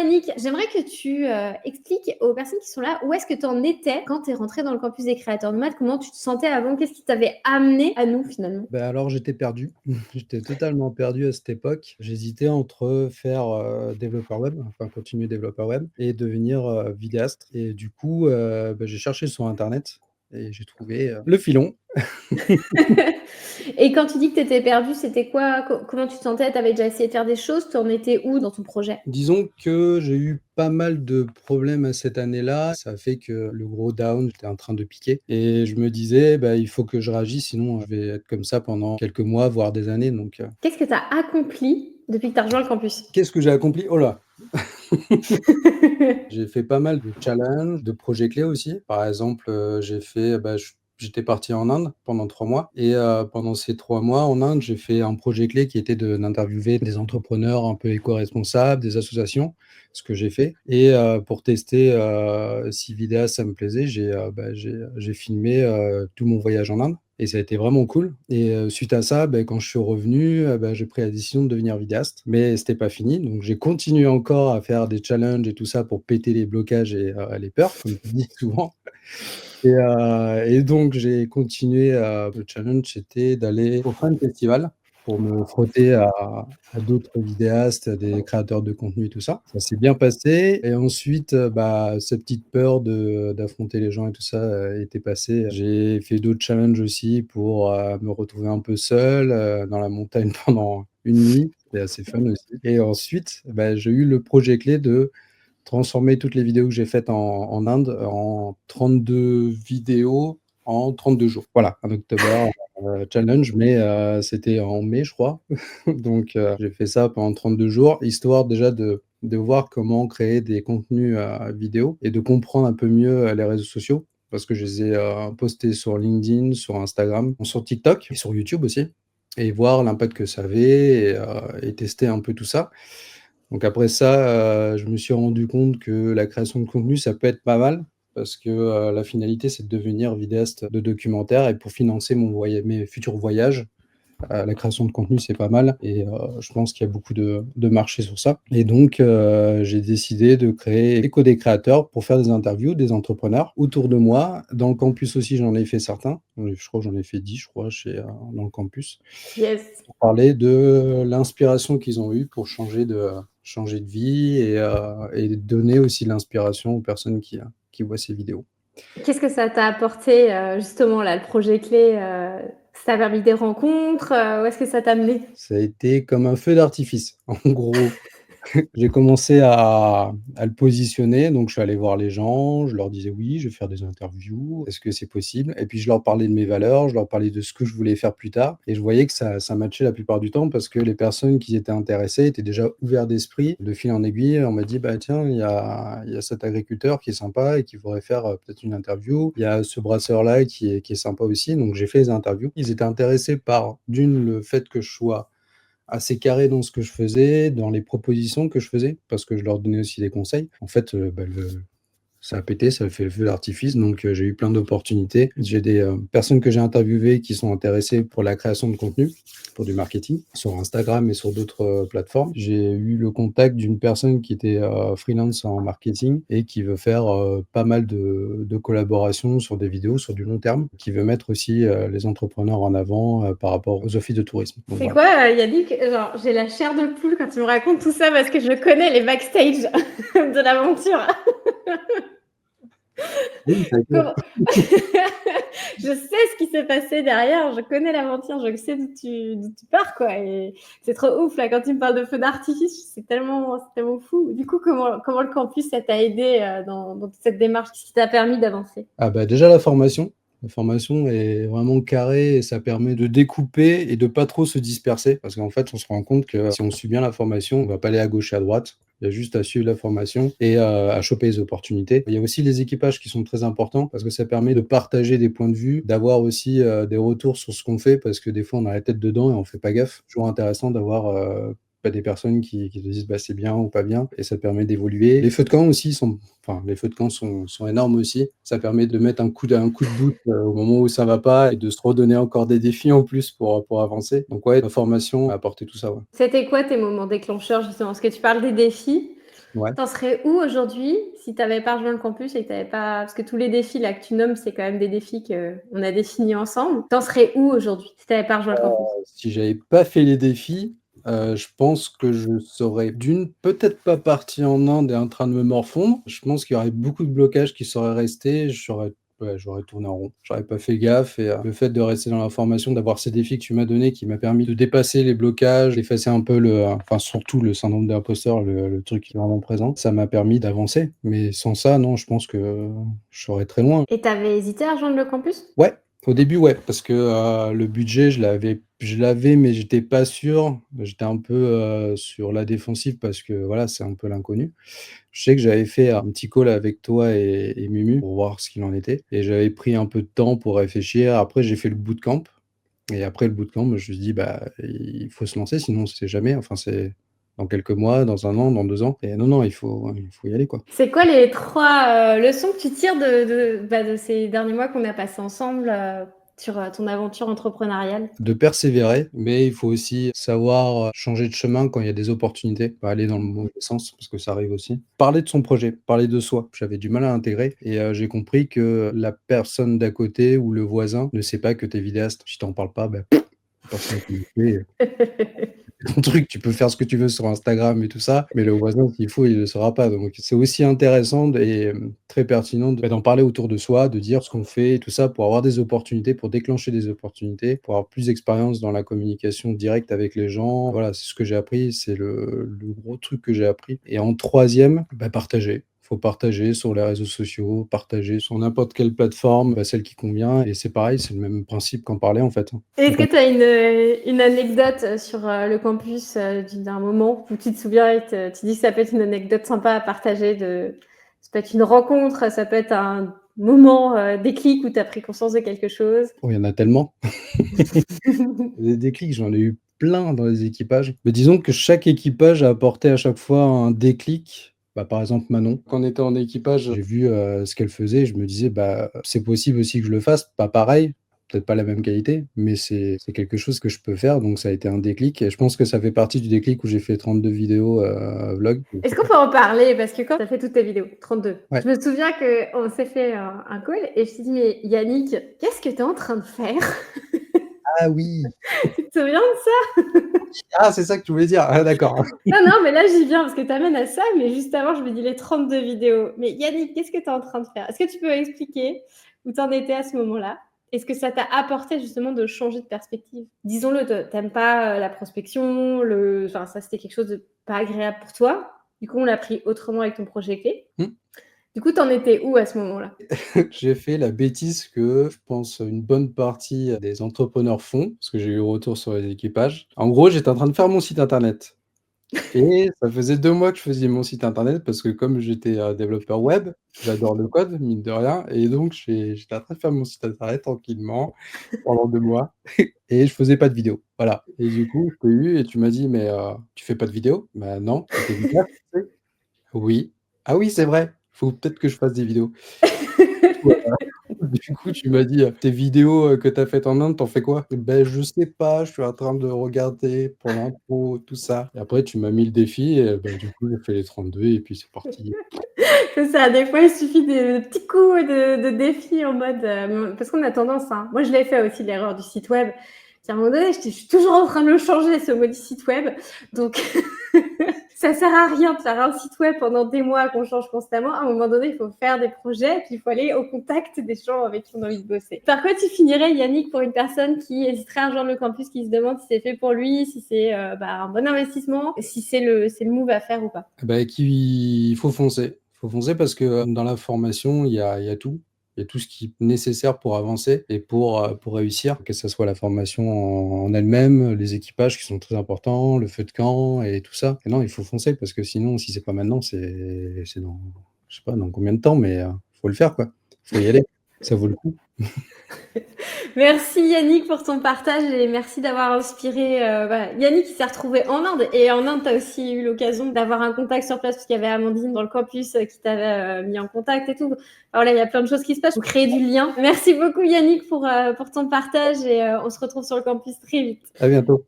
Yannick, j'aimerais que tu expliques aux personnes qui sont là où est-ce que tu en étais quand tu es rentré dans le campus des créateurs nomades, comment tu te sentais avant, qu'est-ce qui t'avait amené à nous finalement? Alors j'étais perdu, j'étais totalement perdu à cette époque. J'hésitais entre faire développeur web, enfin continuer développeur web et devenir vidéaste. Et du coup, j'ai cherché sur Internet et j'ai trouvé le filon. Et quand tu dis que tu étais perdu, c'était quoi? Comment tu te sentais? Tu avais déjà essayé de faire des choses? Tu en étais où dans ton projet? Disons que j'ai eu pas mal de problèmes à cette année-là. Ça a fait que le gros down était en train de piquer. Et je me disais, il faut que je réagisse, sinon je vais être comme ça pendant quelques mois, voire des années. Donc, Qu'est-ce que tu as accompli depuis que tu as rejoint le campus? qu'est-ce que j'ai accompli? Oh là! J'ai fait pas mal de challenges, de projets clés aussi. Par exemple, j'ai fait, j'étais parti en Inde pendant 3 mois et pendant ces 3 mois en Inde, j'ai fait un projet clé qui était d'interviewer des entrepreneurs un peu éco-responsables, des associations, ce que j'ai fait. Et pour tester si vidéa ça me plaisait, j'ai filmé tout mon voyage en Inde. Et ça a été vraiment cool. Et suite à ça, quand je suis revenu, j'ai pris la décision de devenir vidéaste. Mais c'était pas fini. Donc j'ai continué encore à faire des challenges et tout ça pour péter les blocages et les peurs, comme tu dis souvent. Et donc j'ai continué. Le challenge, c'était d'aller au Fun Festival pour me frotter à d'autres vidéastes, à des créateurs de contenu et tout ça. Ça s'est bien passé. Et ensuite, cette petite peur d'affronter les gens et tout ça était passée. J'ai fait d'autres challenges aussi pour me retrouver un peu seul dans la montagne pendant une nuit. C'était assez fun aussi. Et ensuite, j'ai eu le projet clé de transformer toutes les vidéos que j'ai faites en Inde en 32 vidéos en 32 jours. Voilà, un October challenge, mais c'était en mai, je crois. Donc, j'ai fait ça pendant 32 jours, histoire déjà de voir comment créer des contenus vidéo et de comprendre un peu mieux les réseaux sociaux, parce que je les ai postés sur LinkedIn, sur Instagram, sur TikTok et sur YouTube aussi, et voir l'impact que ça avait et tester un peu tout ça. Donc après ça, je me suis rendu compte que la création de contenu, ça peut être pas mal parce que, la finalité, c'est de devenir vidéaste de documentaire et pour financer mes futurs voyages, la création de contenu, c'est pas mal et je pense qu'il y a beaucoup de marché sur ça et donc j'ai décidé de créer Écho des créateurs pour faire des interviews des entrepreneurs autour de moi. Dans le campus aussi, j'en ai fait certains. Je crois que j'en ai fait 10, je crois, dans le campus. Yes. Pour parler de l'inspiration qu'ils ont eue pour changer de vie et donner aussi l'inspiration aux personnes qui voient ces vidéos. Qu'est-ce que ça t'a apporté, justement là, le projet clé, ça t'a permis des rencontres, où est-ce que ça t'a amené? Ça a été comme un feu d'artifice, en gros. J'ai commencé à le positionner, donc je suis allé voir les gens, je leur disais: «Oui, je vais faire des interviews, est-ce que c'est possible?» Et puis je leur parlais de mes valeurs, je leur parlais de ce que je voulais faire plus tard et je voyais que ça matchait la plupart du temps parce que les personnes qui étaient intéressées étaient déjà ouverts d'esprit. De fil en aiguille, on m'a dit: «Bah, tiens, il y a cet agriculteur qui est sympa et qui voudrait faire, peut-être une interview. Il y a ce brasseur-là qui est sympa aussi», donc j'ai fait les interviews. Ils étaient intéressés par, d'une, le fait que je sois assez carré dans ce que je faisais, dans les propositions que je faisais, parce que je leur donnais aussi des conseils. En fait, ça a pété, ça a fait le feu d'artifice, donc j'ai eu plein d'opportunités. J'ai des personnes que j'ai interviewées qui sont intéressées pour la création de contenu, pour du marketing, sur Instagram et sur d'autres plateformes. J'ai eu le contact d'une personne qui était freelance en marketing et qui veut faire pas mal de collaborations sur des vidéos sur du long terme, qui veut mettre aussi les entrepreneurs en avant par rapport aux offices de tourisme. Donc, C'est voilà. quoi, Yannick? Genre, j'ai la chair de poule quand tu me racontes tout ça parce que je connais les backstage de l'aventure. Oui, Comment je sais ce qui s'est passé derrière, je connais l'aventure, je sais d'où tu pars, quoi. Et c'est trop ouf, là, quand tu me parles de feu d'artifice, c'est tellement fou. Du coup, comment le campus, ça t'a aidé dans toute cette démarche? Qu'est-ce qui t'a permis d'avancer? Déjà la formation. La formation est vraiment carrée et ça permet de découper et de pas trop se disperser. Parce qu'en fait, on se rend compte que si on suit bien la formation, on va pas aller à gauche et à droite. Il y a juste à suivre la formation et à choper les opportunités. Il y a aussi les équipages qui sont très importants parce que ça permet de partager des points de vue, d'avoir aussi des retours sur ce qu'on fait parce que des fois on a la tête dedans et on fait pas gaffe. Toujours intéressant d'avoir des personnes qui te disent c'est bien ou pas bien et ça te permet d'évoluer. Les feux de camp aussi les feux de camp sont énormes aussi. Ça permet de mettre un coup de boost au moment où ça va pas et de se redonner encore des défis en plus pour avancer. Donc ouais, la formation a apporté tout ça, ouais. C'était quoi tes moments déclencheurs, justement? Parce que tu parles des défis. Ouais. T'en serais où aujourd'hui si tu avais pas rejoint le campus et que tu avais pas parce que tous les défis là que tu nommes, c'est quand même des défis qu'on a définis ensemble. T'en serais où aujourd'hui si tu avais pas rejoint le campus? Si j'avais pas fait les défis, je pense que je serais peut-être pas parti en Inde et en train de me morfondre. Je pense qu'il y aurait beaucoup de blocages qui seraient restés. J'aurais tourné en rond. J'aurais pas fait gaffe et le fait de rester dans la formation, d'avoir ces défis que tu m'as donnés, qui m'a permis de dépasser les blocages, d'effacer un peu enfin surtout le syndrome de l'imposteur, le truc qui est vraiment présent, ça m'a permis d'avancer. Mais sans ça, non, je pense que je serais très loin. Et tu avais hésité à rejoindre le campus? Ouais, au début, ouais, parce que, le budget, je l'avais, mais j'étais pas sûr. J'étais un peu, sur la défensive parce que, voilà, c'est un peu l'inconnu. Je sais que j'avais fait un petit call avec toi et Mumu pour voir ce qu'il en était et j'avais pris un peu de temps pour réfléchir. Après, j'ai fait le bootcamp et après le bootcamp, je me suis dit: «Bah, il faut se lancer, sinon on sait jamais». Enfin, c'est dans quelques mois, dans 1 an, dans 2 ans et non, non, il faut y aller, quoi. C'est quoi les 3 leçons que tu tires de ces derniers mois qu'on a passés ensemble, sur, ton aventure entrepreneuriale? De persévérer, mais il faut aussi savoir, changer de chemin quand il y a des opportunités, pas aller dans le mauvais sens parce que ça arrive aussi. Parler de son projet, parler de soi, j'avais du mal à intégrer et j'ai compris que la personne d'à côté ou le voisin ne sait pas que tu es vidéaste. Si tu en parles pas, bah, personne ne sait. Ton truc, tu peux faire ce que tu veux sur Instagram et tout ça, mais le voisin, s'il faut, il le saura pas. Donc c'est aussi intéressant et très pertinent d'en parler autour de soi, de dire ce qu'on fait et tout ça pour avoir des opportunités, pour déclencher des opportunités, pour avoir plus d'expérience dans la communication directe avec les gens. Voilà, c'est ce que j'ai appris, c'est le gros truc que j'ai appris et en troisième, bah, partager. Faut partager sur les réseaux sociaux, partager sur n'importe quelle plateforme, bah, celle qui convient et c'est pareil, c'est le même principe qu'en parler, en fait, hein. Est-ce que tu as une anecdote sur le campus d'un moment où tu te souviens et tu dis que ça peut être une anecdote sympa à partager ça peut être une rencontre, ça peut être un moment déclic où tu as pris conscience de quelque chose. Oh, il y en a tellement. Des déclics, j'en ai eu plein dans les équipages. Mais disons que chaque équipage a apporté à chaque fois un déclic. Bah, par exemple, Manon, quand on était en équipage, j'ai vu, ce qu'elle faisait, je me disais: «Bah, c'est possible aussi que je le fasse». Pas pareil, peut-être pas la même qualité, mais c'est quelque chose que je peux faire, donc ça a été un déclic et je pense que ça fait partie du déclic où j'ai fait 32 vidéos, vlog. Est-ce qu'on peut en parler? Parce que quand tu as fait toutes tes vidéos, 32, Ouais. je me souviens qu'on s'est fait un call et je t'ai dit, mais Yannick, qu'est-ce que tu es en train de faire? Ah oui! Tu te souviens de ça? Ah, c'est ça que tu voulais dire? Ah d'accord. Non, non, mais là, j'y viens parce que tu amènes à ça, mais juste avant, je me dis les 32 vidéos. Mais Yannick, qu'est-ce que tu es en train de faire? Est-ce que tu peux expliquer où tu en étais à ce moment-là? Est-ce que ça t'a apporté justement de changer de perspective? Disons-le, tu aimes pas la prospection, enfin, ça, c'était quelque chose de pas agréable pour toi. Du coup, on l'a pris autrement avec ton projet clé. Mmh. Du coup, tu en étais où à ce moment-là? J'ai fait la bêtise que je pense une bonne partie des entrepreneurs font, parce que j'ai eu retour sur les équipages. En gros, j'étais en train de faire mon site internet et ça faisait 2 mois que je faisais mon site internet parce que comme j'étais, développeur web, j'adore le code, mine de rien et donc j'étais en train de faire mon site internet tranquillement pendant 2 mois et je faisais pas de vidéo. Voilà et du coup, je t'ai eu et tu m'as dit: «Mais, tu fais pas de vidéo?» «Bah non, tu es vidéaste, tu sais?» «Oui». «Ah oui, c'est vrai, faut peut-être que je fasse des vidéos». Du coup, tu m'as dit, «Tes vidéos, que tu as faites en Inde, tu en fais quoi?» «Beh, je sais pas, je suis en train de regarder pour l'intro, tout ça» et après tu m'as mis le défi et bah, du coup, j'ai fait les 32 et puis c'est parti. C'est ça, des fois, il suffit de petits coups de défi en mode, parce qu'on a tendance, hein, moi je l'ai fait aussi l'erreur du site web. À un moment donné, je suis toujours en train de le changer ce maudit site web, donc ça sert à rien de faire un site web pendant des mois qu'on change constamment. À un moment donné, il faut faire des projets, puis il faut aller au contact des gens avec qui on a envie de bosser. Par quoi tu finirais, Yannick, pour une personne qui hésiterait à rejoindre le campus, qui se demande si c'est fait pour lui, si c'est un bon investissement, si c'est le move à faire ou pas? Bah, il faut foncer. Il faut foncer parce que, dans la formation, il y a tout. Il y a tout ce qui est nécessaire pour avancer et pour réussir, que ça soit la formation en elle-même, les équipages qui sont très importants, le feu de camp et tout ça et non, il faut foncer parce que sinon, si c'est pas maintenant, c'est dans je sais pas dans combien de temps, mais faut le faire, quoi. Faut y aller. Ça vaut le coup. Merci Yannick pour ton partage et merci d'avoir inspiré. Yannick il s'est retrouvé en Inde et en Inde tu as aussi eu l'occasion d'avoir un contact sur place parce qu'il y avait Amandine dans le campus qui t'avait mis en contact et tout. Alors là il y a plein de choses qui se passent pour créer du lien. Merci beaucoup Yannick pour ton partage et on se retrouve sur le campus très vite. À bientôt.